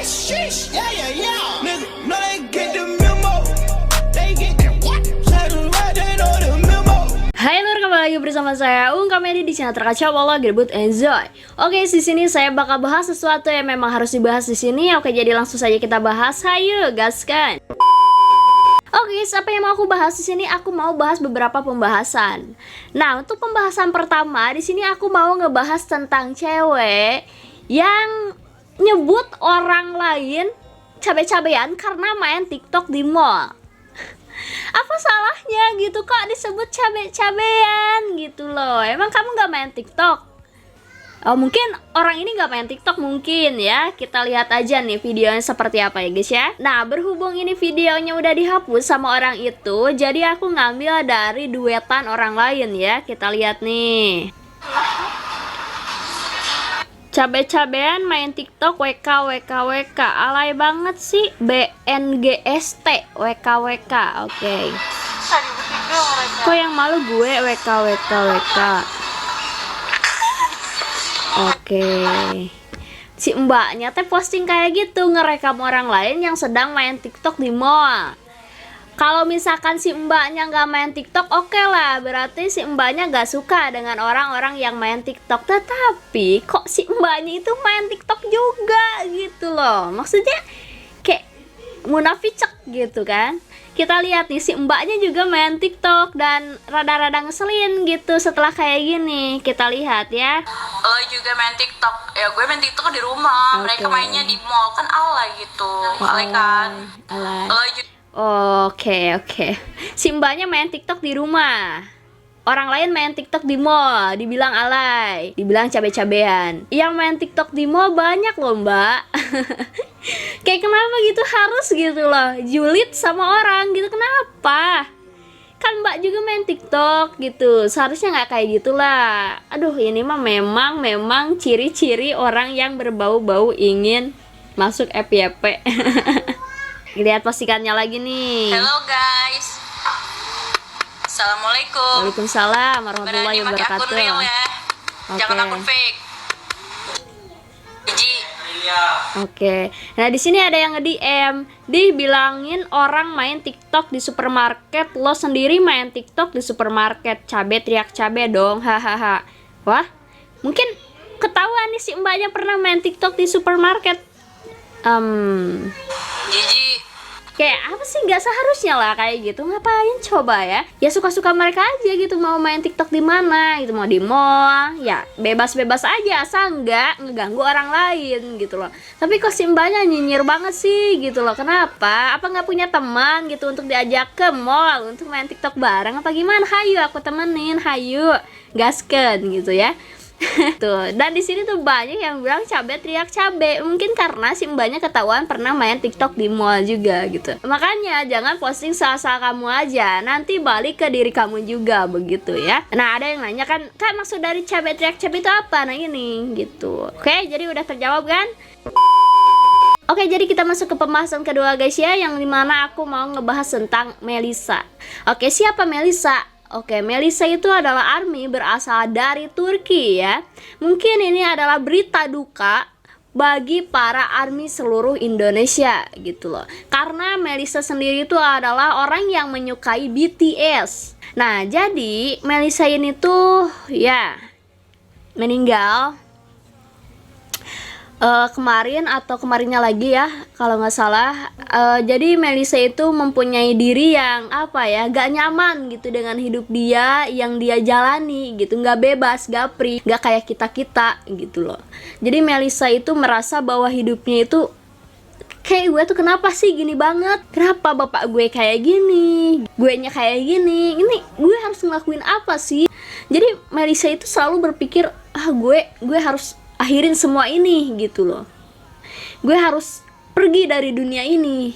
sheesh, yeah, yeah, yeah. Nigga, know they get the memo. They get the what? Say the right, they know the memo. Hai lur, kembali lagi bersama saya Ung Kamedi di channel terkacau Wallah Gerbut Enjoy. Oke, di sini saya bakal bahas sesuatu yang memang harus dibahas di sini. Oke, jadi langsung saja kita bahas. Hayo, gaskan. Oke, apa yang mau aku bahas di sini? Aku mau bahas beberapa pembahasan. Nah, untuk pembahasan pertama di sini aku mau ngebahas tentang cewek yang nyebut orang lain cabe-cabean karena main TikTok di mall. Apa salahnya gitu kok disebut cabe-cabean gitu loh? Emang kamu gak main TikTok? Oh, mungkin orang ini gak main TikTok mungkin ya. Kita lihat aja nih videonya seperti apa ya guys ya. Nah, berhubung ini videonya udah dihapus sama orang itu, jadi aku ngambil dari duetan orang lain ya. Kita lihat nih. Cabe-cabean main TikTok WK. Alay banget sih. BNGST WK. Oke. Kok yang malu gue WK. Oke. Si mbaknya teh posting kayak gitu, ngerekam orang lain yang sedang main TikTok di mall. Kalau misalkan si mbaknya nggak main TikTok, oke lah, berarti si mbaknya nggak suka dengan orang-orang yang main TikTok. Tetapi kok si mbaknya itu main TikTok juga gitu loh. Maksudnya kayak munafik gitu kan. Kita lihat nih, si mbaknya juga main TikTok dan rada-rada ngeselin gitu setelah kayak gini. Kita lihat ya. Lo juga main TikTok. Ya gue main TikTok di rumah. Mereka mainnya di mall kan alay gitu. Alay kan. Alay. Lo juga Oke. Si mbaknya main TikTok di rumah. Orang lain main TikTok di mall, dibilang alay, dibilang cabe-cabean. Yang main TikTok di mall banyak loh mbak. Kayak kenapa gitu harus gitu loh julid sama orang gitu, kenapa? Kan mbak juga main TikTok gitu, seharusnya nggak kayak gitulah. Aduh, ini mah memang ciri-ciri orang yang berbau-bau ingin masuk FYP. Lihat postingannya lagi nih. Hello guys. Assalamualaikum. Waalaikumsalam warahmatullahi Berani pakai akun wabarakatuh. real ya. Jangan Oke. akun fake. Biji. Oke. Nah, di sini ada yang nge-DM, dibilangin orang main TikTok di supermarket, lo sendiri main TikTok di supermarket. Cabe teriak cabe dong. Hahaha. Wah, mungkin ketahuan nih si mbaknya pernah main TikTok di supermarket. Jiji. Kayak apa sih, nggak seharusnya lah kayak gitu. Ngapain coba ya? Ya suka-suka mereka aja gitu, mau main TikTok di mana gitu, mau di mall, ya bebas-bebas aja asal nggak ngeganggu orang lain gitu loh. Tapi kok si mbaknya nyinyir banget sih gitu loh. Kenapa? Apa nggak punya teman gitu untuk diajak ke mall untuk main TikTok bareng apa gimana? Hayu aku temenin, hayu gasken gitu ya. Tuh, dan di sini tuh banyak yang bilang cabe teriak cabe. Mungkin karena si mbaknya ketahuan pernah main TikTok di mall juga gitu. Makanya jangan posting salah kamu aja, nanti balik ke diri kamu juga begitu ya. Nah, ada yang nanya kan maksud dari cabe teriak cabe itu apa? Nah ini gitu. Oke, jadi udah terjawab kan? Oke, jadi kita masuk ke pembahasan kedua guys ya, yang dimana aku mau ngebahas tentang Melisa. Oke, siapa Melisa? Oke, Melisa itu adalah ARMY berasal dari Turki ya. Mungkin ini adalah berita duka bagi para ARMY seluruh Indonesia gitu loh. Karena Melisa sendiri itu adalah orang yang menyukai BTS. Nah, jadi Melisa ini tuh ya meninggal kemarin atau kemarinnya lagi ya kalau nggak salah. Jadi Melisa itu mempunyai diri yang apa ya, gak nyaman gitu dengan hidup dia yang dia jalani gitu, nggak bebas, gak free, nggak kayak kita gitu loh. Jadi Melisa itu merasa bahwa hidupnya itu kayak gue tuh kenapa sih gini banget, kenapa bapak gue kayak gini, gue nya kayak gini, ini gue harus ngelakuin apa sih. Jadi Melisa itu selalu berpikir gue harus akhirin semua ini gitu loh. Gue harus pergi dari dunia ini.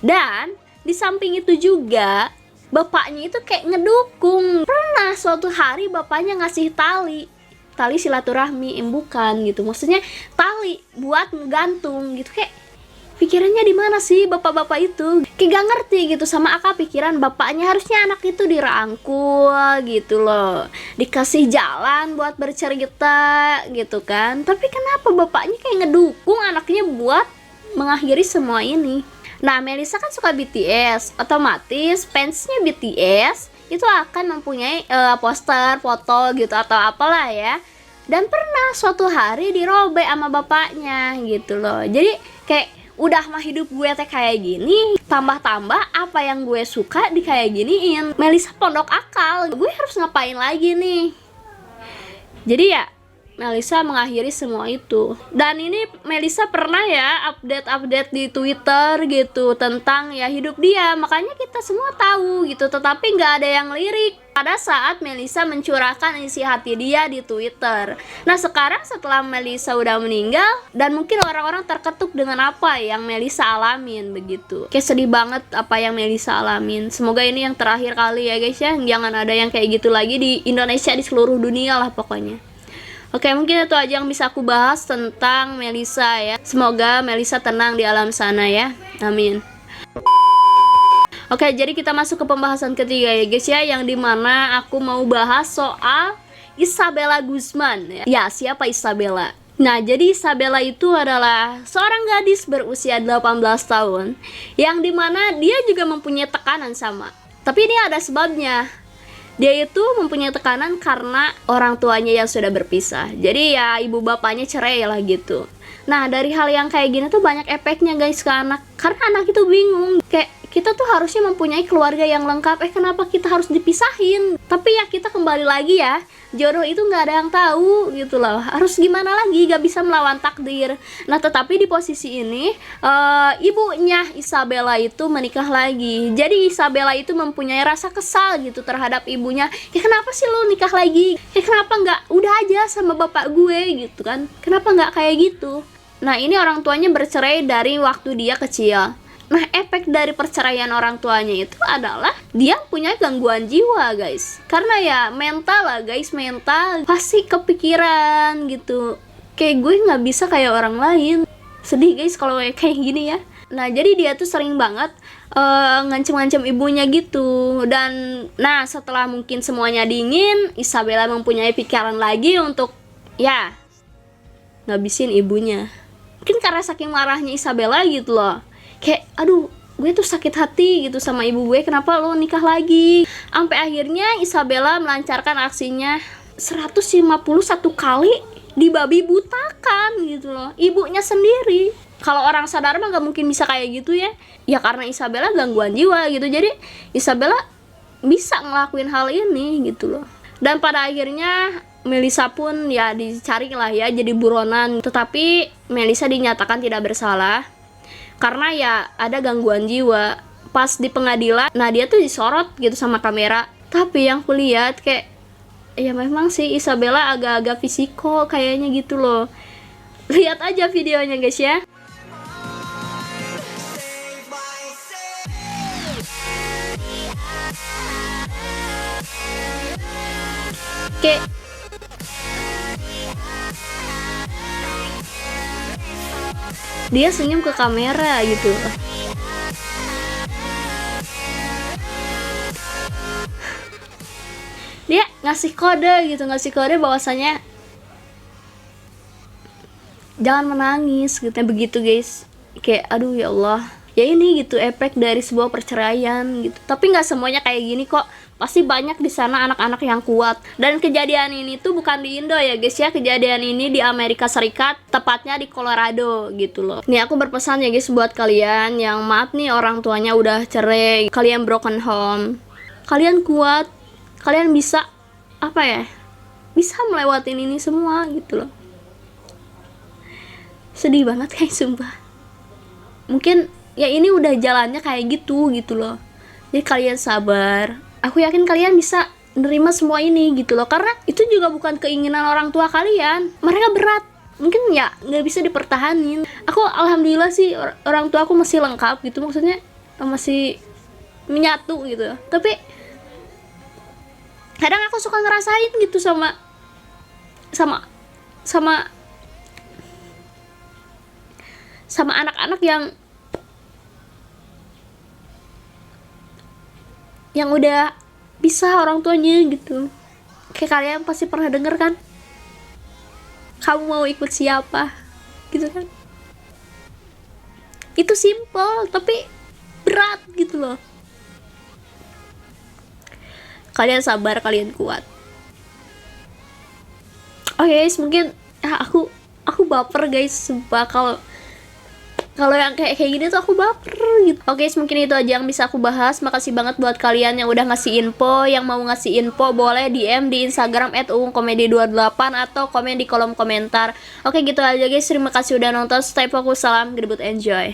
Dan di samping itu juga bapaknya itu kayak ngedukung. Pernah suatu hari bapaknya ngasih tali silaturahmi, bukan gitu. Maksudnya tali buat ngegantung gitu. Kayak pikirannya di mana sih bapak-bapak itu? Kayak gak ngerti gitu sama akal pikiran bapaknya. Harusnya anak itu dirangkul gitu loh, dikasih jalan buat bercerita gitu kan. Tapi kenapa bapaknya kayak ngedukung anaknya buat mengakhiri semua ini. Nah, Melisa kan suka BTS, otomatis fansnya BTS itu akan mempunyai poster, foto gitu atau apalah ya. Dan pernah suatu hari dirobek sama bapaknya gitu loh. Jadi kayak udah mah hidup gue teh kayak gini, tambah-tambah apa yang gue suka di kayak giniin. Melisa pondok akal, gue harus ngapain lagi nih? Jadi ya Melisa mengakhiri semua itu. Dan ini Melisa pernah ya update di Twitter gitu tentang ya hidup dia. Makanya kita semua tahu gitu. Tetapi nggak ada yang lirik pada saat Melisa mencurahkan isi hati dia di Twitter. Nah sekarang setelah Melisa udah meninggal, dan mungkin orang-orang terketuk dengan apa yang Melisa alamin begitu. Kayak sedih banget apa yang Melisa alamin. Semoga ini yang terakhir kali ya guys ya. Jangan ada yang kayak gitu lagi di Indonesia, di seluruh dunia lah pokoknya. Oke, mungkin itu aja yang bisa aku bahas tentang Melisa ya. Semoga Melisa tenang di alam sana ya. Amin. Oke, jadi kita masuk ke pembahasan ketiga ya guys ya, yang dimana aku mau bahas soal Isabella Guzman ya. Siapa Isabella? Nah, jadi Isabella itu adalah seorang gadis berusia 18 tahun yang dimana dia juga mempunyai tekanan sama. Tapi ini ada sebabnya. Dia itu mempunyai tekanan karena orang tuanya yang sudah berpisah. Jadi ya ibu bapaknya cerai lah gitu. Nah dari hal yang kayak gini tuh banyak efeknya guys ke anak. Karena anak itu bingung, kayak kita tuh harusnya mempunyai keluarga yang lengkap, kenapa kita harus dipisahin? Tapi ya kita kembali lagi ya, jodoh itu nggak ada yang tahu gitu loh. Harus gimana lagi, gak bisa melawan takdir. Nah tetapi di posisi ini ibunya Isabella itu menikah lagi. Jadi Isabella itu mempunyai rasa kesal gitu terhadap ibunya. Ya kenapa sih lu nikah lagi? Ya kenapa nggak udah aja sama bapak gue gitu kan? Kenapa nggak kayak gitu? Nah ini orang tuanya bercerai dari waktu dia kecil. Nah efek dari perceraian orang tuanya itu adalah dia punya gangguan jiwa guys. Karena ya mental lah guys, mental pasti kepikiran gitu. Kayak gue nggak bisa kayak orang lain. Sedih guys kalau kayak gini ya. Nah jadi dia tuh sering banget ngancem-ngancem ibunya gitu. Dan nah setelah mungkin semuanya dingin, Isabella mempunyai pikiran lagi untuk ya ngabisin ibunya. Mungkin karena saking marahnya Isabella gitu loh. Kayak aduh gue tuh sakit hati gitu sama ibu gue, kenapa lo nikah lagi? Sampai akhirnya Isabella melancarkan aksinya 151 kali dibabi butakan gitu loh, ibunya sendiri. Kalau orang sadar mah gak mungkin bisa kayak gitu ya. Ya karena Isabella gangguan jiwa gitu. Jadi Isabella bisa ngelakuin hal ini gitu loh. Dan pada akhirnya Melisa pun ya dicari lah ya jadi buronan. Tetapi Melisa dinyatakan tidak bersalah karena ya ada gangguan jiwa. Pas di pengadilan, nah dia tuh disorot gitu sama kamera. Tapi yang kulihat kayak ya memang sih Isabella agak-agak fisiko kayaknya gitu loh. Lihat aja videonya guys ya. Kayak dia senyum ke kamera gitu. Dia ngasih kode bahwasanya jangan menangis gitu. Begitu guys. Kayak aduh ya Allah. Ya ini gitu efek dari sebuah perceraian gitu. Tapi nggak semuanya kayak gini kok. Pasti banyak di sana anak-anak yang kuat. Dan kejadian ini tuh bukan di Indo ya guys ya. Kejadian ini di Amerika Serikat, tepatnya di Colorado gitu loh. Nih aku berpesan ya guys buat kalian yang maaf nih orang tuanya udah cerai, kalian broken home. Kalian kuat. Kalian bisa apa ya? Bisa melewatin ini semua gitu loh. Sedih banget kayak sumpah. Mungkin ya ini udah jalannya kayak gitu loh. Jadi kalian sabar. Aku yakin kalian bisa nerima semua ini gitu loh. Karena itu juga bukan keinginan orang tua kalian. Mereka berat. Mungkin ya nggak bisa dipertahanin. Aku alhamdulillah sih orang tua aku masih lengkap gitu. Maksudnya masih menyatu gitu. Tapi kadang aku suka ngerasain gitu sama anak-anak yang udah bisa orang tuanya gitu. Kayak kalian pasti pernah denger kan, kamu mau ikut siapa gitu kan. Itu simple tapi berat gitu loh. Kalian sabar, kalian kuat. Oke guys, mungkin aku baper guys, sumpah kalau yang kayak gini tuh aku baper gitu. Oke guys, mungkin itu aja yang bisa aku bahas. Makasih banget buat kalian yang udah ngasih info. Yang mau ngasih info boleh DM di Instagram @uungkomedi28 atau komen di kolom komentar. Oke gitu aja guys, terima kasih udah nonton. Stay fokus, salam, Gerbut, enjoy.